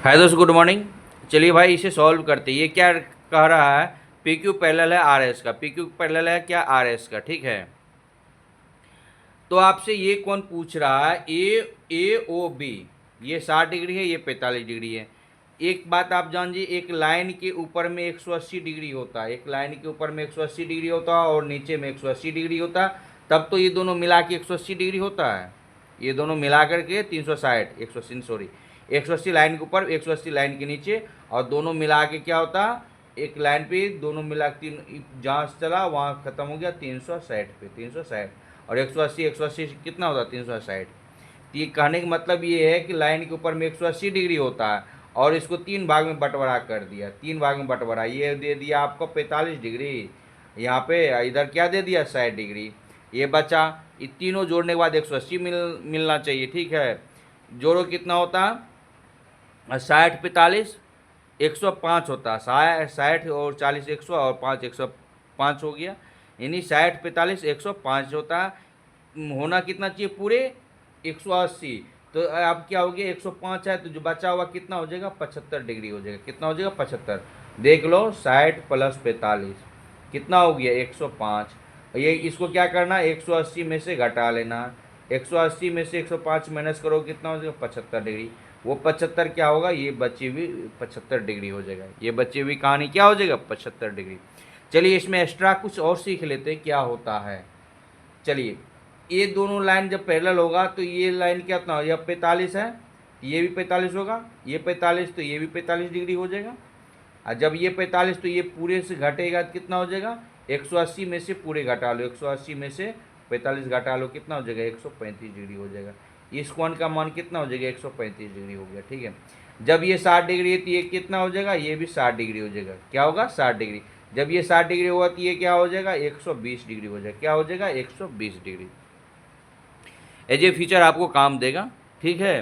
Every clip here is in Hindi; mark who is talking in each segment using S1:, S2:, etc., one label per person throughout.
S1: हाय दोस्त, गुड मॉर्निंग। चलिए भाई इसे सॉल्व करते हैं। ये क्या कह रहा है? पी क्यू पैरेलल है आर एस का। पी क्यू पैरेलल है क्या? आर एस का। ठीक है, तो आपसे ये कौन पूछ रहा है? ए ओ बी। ये 60 डिग्री है, ये 45 डिग्री है। एक बात आप जानिए, एक लाइन के ऊपर में 180 डिग्री होता है। एक लाइन के ऊपर में 180 डिग्री होता है और नीचे में 180 डिग्री होता है। तब तो ये दोनों मिला के 180 डिग्री होता है। ये दोनों मिला करके 360, 180 सॉरी, 180 लाइन के ऊपर, 180 लाइन के नीचे, और दोनों मिला के क्या होता है? एक लाइन पे दोनों मिला तीन, जहाँ से चला वहाँ खत्म हो गया 360 पे, 360। और 180, 180 कितना होता है? 360। तो ये कहने का मतलब ये है कि लाइन के ऊपर में 180 डिग्री होता है और इसको तीन भाग में बंटवारा कर दिया। तीन भाग में बंटवारा, ये दे दिया आपको 45 डिग्री, यहाँ पे इधर क्या दे दिया? 60 डिग्री। ये बचा, ये तीनों जोड़ने के बाद 180 मिलना चाहिए। ठीक है, जोड़ो कितना होता है? 60, 45, 105 होता है। 60 और 40 100 और 5 105 हो गया। यानी 60, 45, 105 होता है। होना कितना चाहिए? पूरे 180। तो अब क्या हो गया? 105 है तो जो बचा हुआ कितना हो जाएगा? 75 डिग्री हो जाएगा। कितना हो जाएगा? 75। देख लो, 60 प्लस 45 कितना हो गया? 105। ये इसको क्या करना? 180 में से घटा लेना। 180 में से 105 माइनस करो, कितना हो जाएगा? 75 डिग्री। वो 75 क्या होगा? ये बची हुई 75 डिग्री हो जाएगा। ये बची हुई कहानी क्या हो जाएगा? 75 डिग्री। चलिए इसमें एक्स्ट्रा कुछ और सीख लेते हैं क्या होता है। चलिए, ये दोनों लाइन जब पैरेलल होगा तो ये लाइन क्या होता है? यह 45 है, ये भी 45 होगा। ये 45 तो ये भी 45 डिग्री हो जाएगा। और जब ये 45 तो ये पूरे से घटेगा तो कितना हो जाएगा? 180 में से पूरे घटा लो, 180 में से 45 घटा लो, कितना हो जाएगा? 135 डिग्री हो जाएगा। इस कोण का मान कितना हो जाएगा? 135 डिग्री हो गया। ठीक है, जब ये 60 डिग्री है तो ये कितना हो जाएगा? ये भी 60 डिग्री हो जाएगा। क्या होगा? 60 डिग्री। जब ये 60 डिग्री होगा तो ये क्या हो जाएगा? 120 डिग्री हो जाएगा। क्या हो जाएगा? 120 डिग्री। एज ए फीचर आपको काम देगा। ठीक है,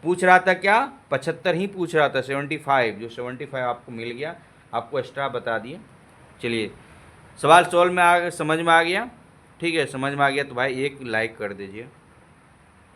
S1: पूछ रहा था क्या? 75 ही पूछ रहा था, 75। जो 75 आपको मिल गया, आपको एक्स्ट्रा बता दिए। चलिए, सवाल सॉल्व में समझ में आ गया। ठीक है, समझ में आ गया तो भाई एक लाइक कर दीजिए।